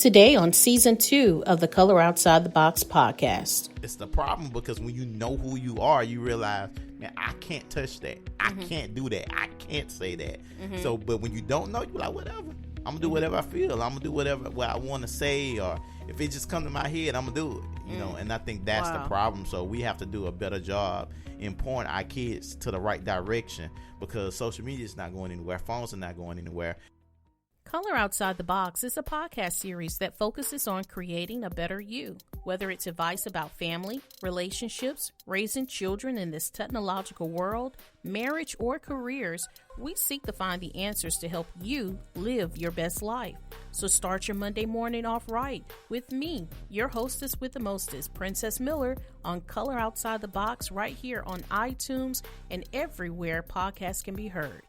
Today on Season 2 of the Color Outside the Box podcast. It's the problem because when you know who you are, you realize, man, I can't touch that. I can't do that. I can't say that. So, but when you don't know, you're like, whatever. I'm going to do whatever I feel. I'm going to do whatever what I want to say, or if it just comes to my head, I'm going to do it. You know, and I think that's the problem. So we have to do a better job in pointing our kids to the right direction, because social media is not going anywhere. Phones are not going anywhere. Color Outside the Box is a podcast series that focuses on creating a better you. Whether it's advice about family, relationships, raising children in this technological world, marriage, or careers, we seek to find the answers to help you live your best life. So start your Monday morning off right with me, your hostess with the mostest, Princess Miller, on Color Outside the Box right here on iTunes and everywhere podcasts can be heard.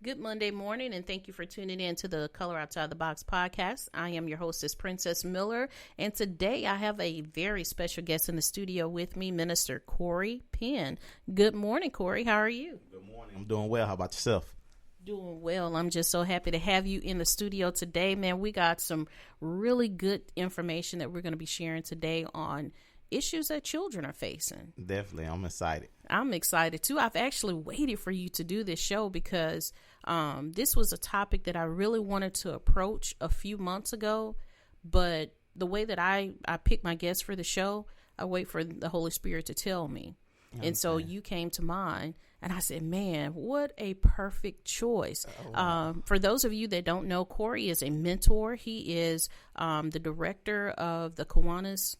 Good Monday morning, and thank you for tuning in to the Color Outside the Box podcast. I am your hostess, Princess Miller, and today I have a very special guest in the studio with me, Minister Cory Penn. Good morning, Cory. How are you? Good morning. I'm doing well. How about yourself? Doing well. I'm just so happy to have you in the studio today, man. We got some really good information that we're going to be sharing today on issues that children are facing. Definitely. I'm excited. I'm excited too. I've actually waited for you to do this show because this was a topic that I really wanted to approach a few months ago, but the way that I pick my guests for the show, I wait for the Holy Spirit to tell me. And so you came to mind, and I said, man, what a perfect choice. For those of you that don't know, Cory is a mentor. He is the director of the Kiwanis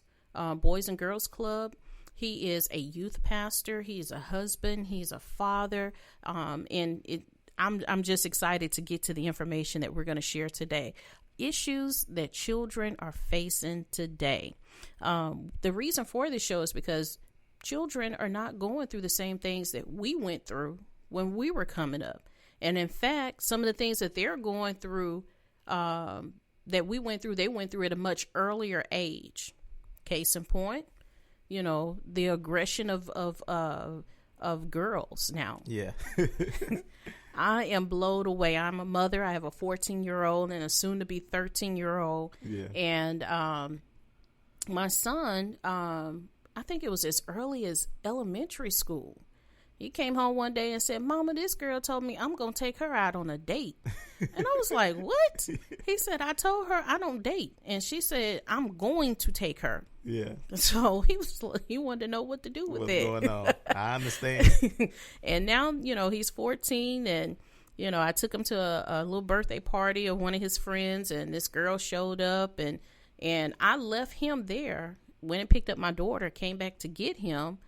Boys and Girls Club. He is a youth pastor. He's a husband. He's a father. I'm just excited to get to the information that we're going to share today. Issues that children are facing today. The reason for this show is because children are not going through the same things that we went through when we were coming up. And in fact, some of the things that they're going through, that we went through, they went through at a much earlier age. Case in point, you know, the aggression of girls now. Yeah. I am blown away. I'm a mother. I have a 14-year-old and a soon-to-be 13-year-old. Yeah. And my son, I think it was as early as elementary school. He came home one day and said, Mama, this girl told me I'm going to take her out on a date. And I was like, what? He said, I told her I don't date. And she said, I'm going to take her. Yeah. So he wanted to know what to do with What's it. going on? I understand. And now, you know, he's 14, and, you know, I took him to a little birthday party of one of his friends, and this girl showed up, and I left him there, went and picked up my daughter, came back to get him.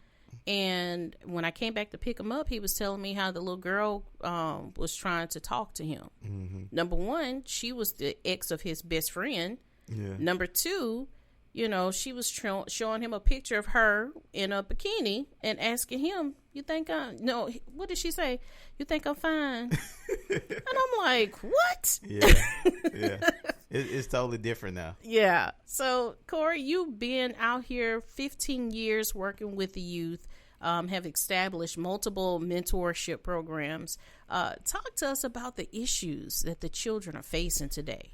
And when I came back to pick him up, he was telling me how the little girl was trying to talk to him. Mm-hmm. Number one, she was the ex of his best friend. Yeah. Number two, you know, she was showing him a picture of her in a bikini and asking him, what did she say? You think I'm fine? And I'm like, what? Yeah. Yeah. It's totally different now. Yeah. So, Cory, you've been out here 15 years working with the youth, have established multiple mentorship programs. Talk to us about the issues that the children are facing today.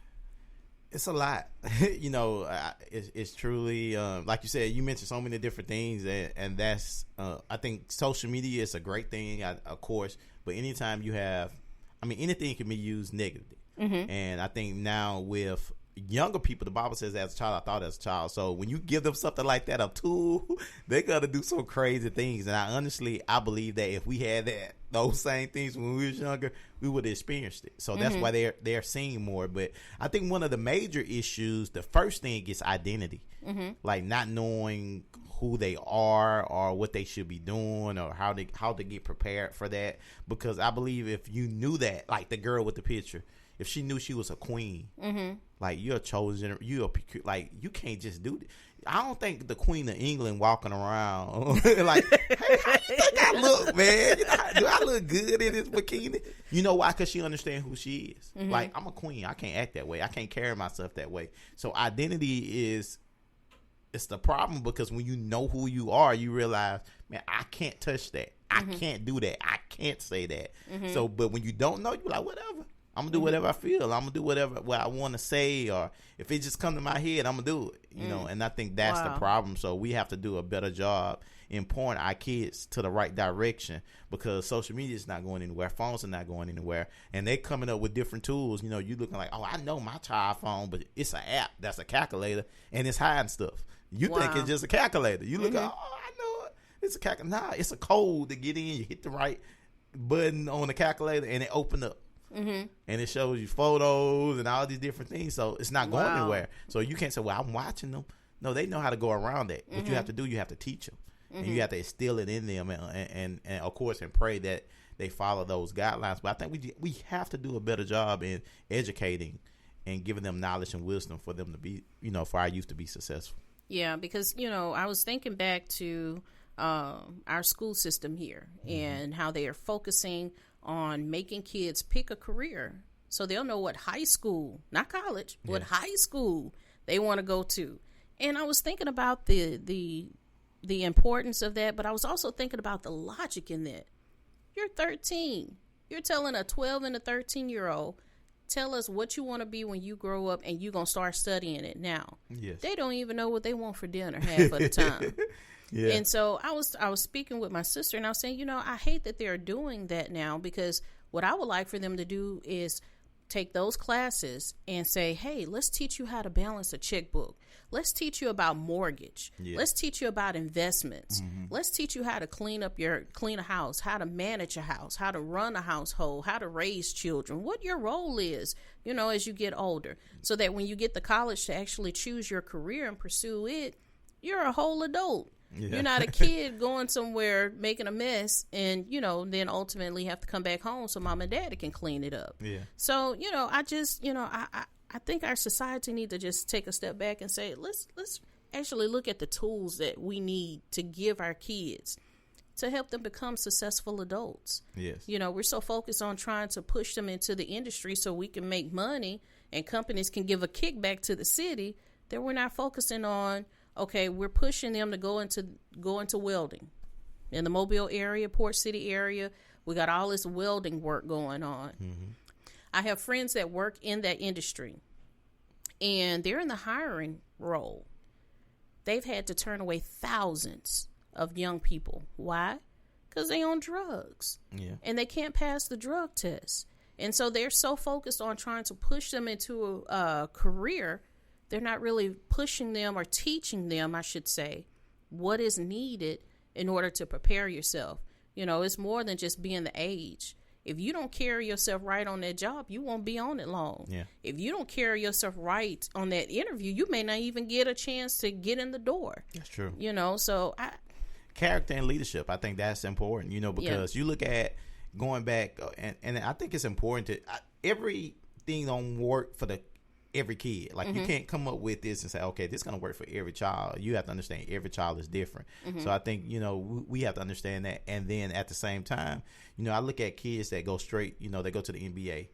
It's a lot. You know, it's truly, like you said, you mentioned so many different things, and that's, I think social media is a great thing, of course, but anytime you have, anything can be used negatively. Mm-hmm. And I think now with younger people, the Bible says as a child, I thought as a child. So when you give them something like that, a tool, they're going to do some crazy things. And I believe that if we had those same things when we was younger, we would have experienced it. So that's why they're seeing more. But I think one of the major issues, the first thing is identity, like not knowing who they are or what they should be doing or how to get prepared for that. Because I believe if you knew that, like the girl with the picture, if she knew she was a queen, like you're a chosen, like you can't just do this. I don't think the Queen of England walking around like, hey, how you think I look, man? Do I look good in this bikini? You know why? Because she understands who she is. Like, I'm a queen. I can't act that way. I can't carry myself that way. So identity is it's the problem, because when you know who you are, you realize, man, I can't touch that. I can't do that. I can't say that. So, but when you don't know, you're like, whatever. I'm gonna do whatever I feel. I'm gonna do whatever what I want to say, or if it just come to my head, I'm gonna do it. You know, and I think that's the problem. So we have to do a better job in pointing our kids to the right direction, because social media is not going anywhere. Phones are not going anywhere, and they coming up with different tools. You know, you looking like, oh, I know my child phone, but it's an app that's a calculator and it's hiding stuff. You think it's just a calculator. You look at, oh, I know it. It's a calculator. Nah, it's a code to get in. You hit the right button on the calculator and it open up. And it shows you photos and all these different things. So it's not going anywhere. So you can't say, well, I'm watching them. No, they know how to go around that. What you have to do, you have to teach them. And you have to instill it in them, and of course, and pray that they follow those guidelines. But I think we have to do a better job in educating and giving them knowledge and wisdom for them to be, you know, for our youth to be successful. Yeah, because, you know, I was thinking back to our school system here and how they are focusing on making kids pick a career so they'll know what high school, not college, what high school they want to go to. And I was thinking about the importance of that, but I was also thinking about the logic in that. You're 13. You're telling a 12 and a 13-year-old, tell us what you want to be when you grow up, and you're going to start studying it now. Yes. They don't even know what they want for dinner half of the time. Yeah. And so I was speaking with my sister, and I was saying, you know, I hate that they're doing that now, because what I would like for them to do is take those classes and say, hey, let's teach you how to balance a checkbook. Let's teach you about mortgage. Yeah. Let's teach you about investments. Let's teach you how to clean a house, how to manage a house, how to run a household, how to raise children, what your role is, you know, as you get older, so that when you get to college to actually choose your career and pursue it, you're a whole adult. Yeah. You're not a kid going somewhere making a mess and, you know, then ultimately have to come back home so mom and daddy can clean it up. Yeah. So, you know, I think our society need to just take a step back and say, let's actually look at the tools that we need to give our kids to help them become successful adults. Yes. You know, we're so focused on trying to push them into the industry so we can make money and companies can give a kickback to the city, that we're not focusing on, okay, we're pushing them to go into welding. In the Mobile area, Port City area, we got all this welding work going on. I have friends that work in that industry, and they're in the hiring role. They've had to turn away thousands of young people. Why? Because they on drugs. Yeah. And they can't pass the drug test. And so they're so focused on trying to push them into a career, they're not really pushing them or teaching them, I should say, what is needed in order to prepare yourself. You know, it's more than just being the age. If you don't carry yourself right on that job, you won't be on it long. Yeah. If you don't carry yourself right on that interview, you may not even get a chance to get in the door. That's true. You know, so character and leadership, I think that's important, you know, because you look at going back, and I think it's important to everything don't work for every kid. Like you can't come up with this and say, okay, this is going to work for every child. You have to understand every child is different. So I think, you know, we have to understand that. And then at the same time, you know, I look at kids that go straight, you know, they go to the NBA.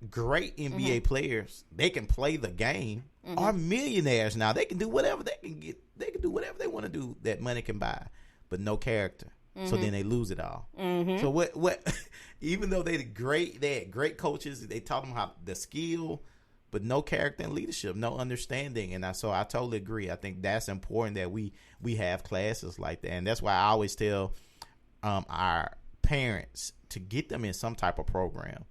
Great NBA players, they can play the game, are millionaires now. They can do whatever they can get. They can do whatever they want to do that money can buy, but no character. So then they lose it all. So what even though they had great coaches, they taught them how the skill, but no character and leadership, no understanding. And so I totally agree. I think that's important that we have classes like that. And that's why I always tell our parents to get them in some type of program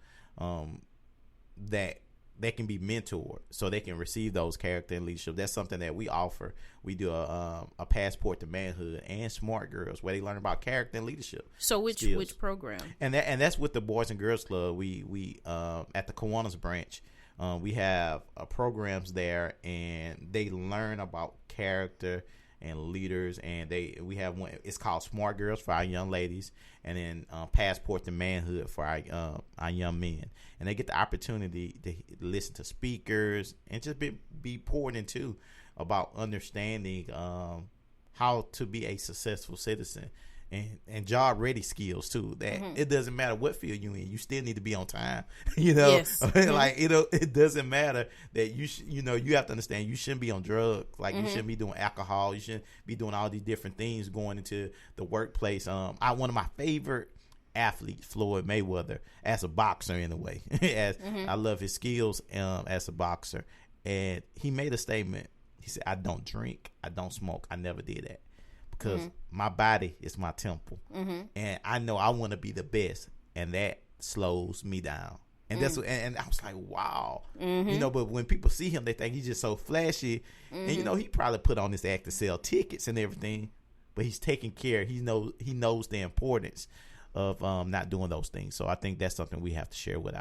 that they can be mentored so they can receive those character and leadership. That's something that we offer. We do a passport to manhood and smart girls where they learn about character and leadership. So which program? And that's with the Boys and Girls Club. We at the Kiwanis branch. We have programs there, and they learn about character and leaders, and we have one. It's called Smart Girls for our young ladies, and then Passport to Manhood for our young men. And they get the opportunity to listen to speakers and just be poured into about understanding how to be a successful citizen and job ready skills too. That it doesn't matter what field you in, you still need to be on time. You know, yes. Like it doesn't matter that you have to understand you shouldn't be on drugs. Like you shouldn't be doing alcohol. You shouldn't be doing all these different things going into the workplace. One of my favorite athletes, Floyd Mayweather, as a boxer in a way. I love his skills as a boxer, and he made a statement. He said, "I don't drink, I don't smoke, I never did that." Because my body is my temple, and I know I want to be the best, and that slows me down. And that's what, and I was like, wow, you know. But when people see him, they think he's just so flashy, and he probably put on this act to sell tickets and everything, but he's taking care. He knows the importance of not doing those things. So I think that's something we have to share with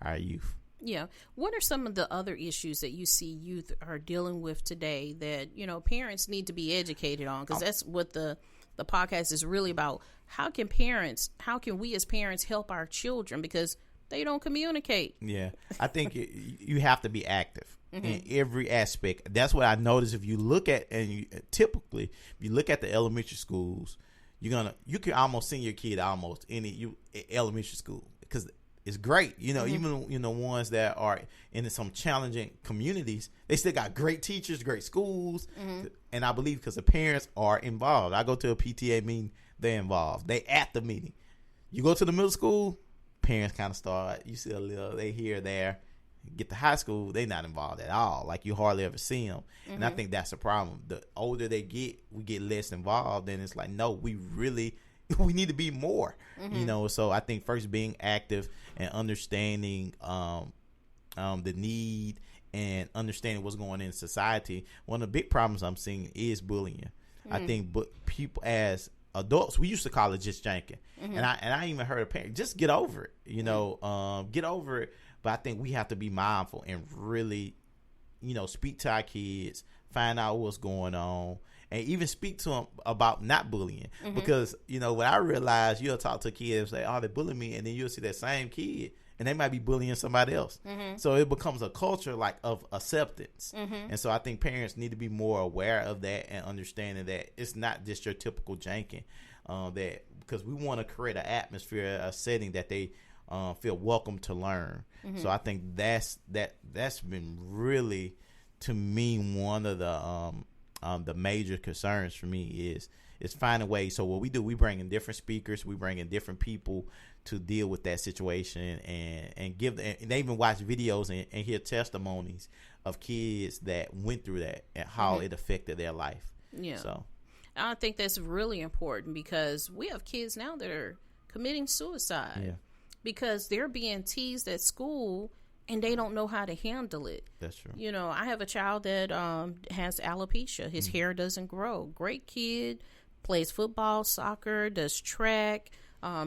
our youth. Yeah. What are some of the other issues that you see youth are dealing with today that, parents need to be educated on? Because that's what the podcast is really about. How can we as parents help our children because they don't communicate? Yeah. I think you have to be active in every aspect. That's what I noticed. If you look at, typically, if you look at the elementary schools, you can almost send your kid almost any elementary school because it's great, even ones that are in some challenging communities, they still got great teachers, great schools, and I believe because the parents are involved. I go to a PTA meeting, they're involved. They at the meeting. You go to the middle school, parents kind of start. You see a little, they here, there. Get to high school, they not involved at all. Like you hardly ever see them, and I think that's a problem. The older they get, we get less involved, and it's like, no, we need to be more, so I think first being active and understanding the need and understanding what's going on in society. One of the big problems I'm seeing is bullying. I think people as adults, we used to call it just janking, and I even heard a parent just get over it, get over it. But I think we have to be mindful and really, speak to our kids, find out what's going on, and even speak to them about not bullying. Because, when I realized you'll talk to a kid and say, oh, they bully me, and then you'll see that same kid, and they might be bullying somebody else. So it becomes a culture of acceptance. And so I think parents need to be more aware of that and understanding that it's not just your typical janking, because we want to create an atmosphere, a setting that they feel welcome to learn. So I think that's been really, to me, one of the major concerns for me is finding ways. So what we do, we bring in different speakers, we bring in different people to deal with that situation and give. And they even watch videos and hear testimonies of kids that went through that and how it affected their life. Yeah. So I think that's really important because we have kids now that are committing suicide. Yeah. Because they're being teased at school and they don't know how to handle it. That's true. I have a child that has alopecia. His hair doesn't grow. Great kid, plays football, soccer, does track,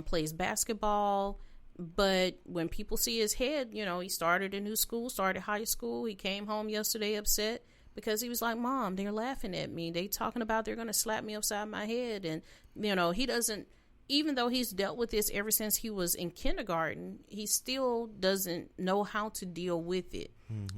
plays basketball. But when people see his head, he started a new school, started high school. He came home yesterday upset because he was like, Mom, they're laughing at me. They talking about they're going to slap me upside my head. And, he doesn't. Even though he's dealt with this ever since he was in kindergarten, he still doesn't know how to deal with it,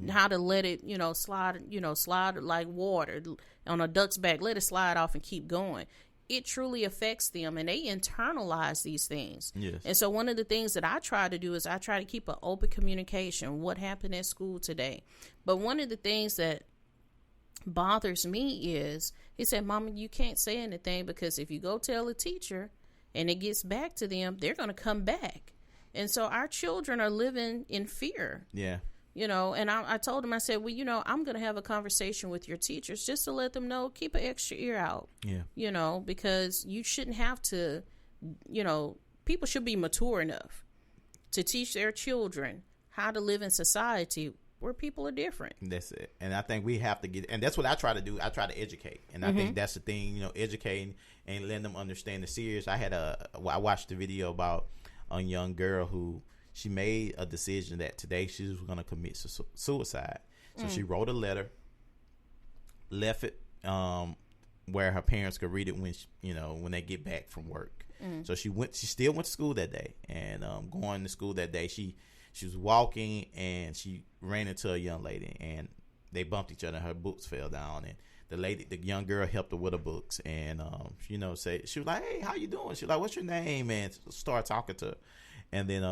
how to let it, slide like water on a duck's back, let it slide off and keep going. It truly affects them and they internalize these things. Yes. And so one of the things that I try to do is I try to keep an open communication. What happened at school today? But one of the things that bothers me is he said, Mama, you can't say anything because if you go tell a teacher, and it gets back to them, they're going to come back. And so our children are living in fear. Yeah. And I told him, I said, well, I'm going to have a conversation with your teachers just to let them know, keep an extra ear out. Yeah. Because you shouldn't have to, people should be mature enough to teach their children how to live in society where people are different. That's it. And I think we have to get, and that's what I try to do. I try to educate. And I think that's the thing, educating and letting them understand the serious. I watched a video about a young girl who she made a decision that today she was going to commit suicide. So she wrote a letter, left it where her parents could read it when they get back from work. So she still went to school that day, and going to school that day, she was walking and she ran into a young lady and they bumped each other. Her boots fell down and the young girl helped her with her books, and she was like, "Hey, how you doing?" She was like, "What's your name?" And start talking to her. And then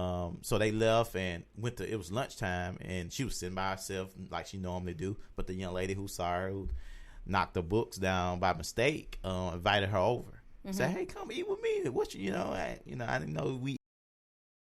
so they left and went to, it was lunchtime, and she was sitting by herself like she normally do. But the young lady who saw her, who knocked the books down by mistake, invited her over. Said, "Hey, come eat with me. What I didn't know we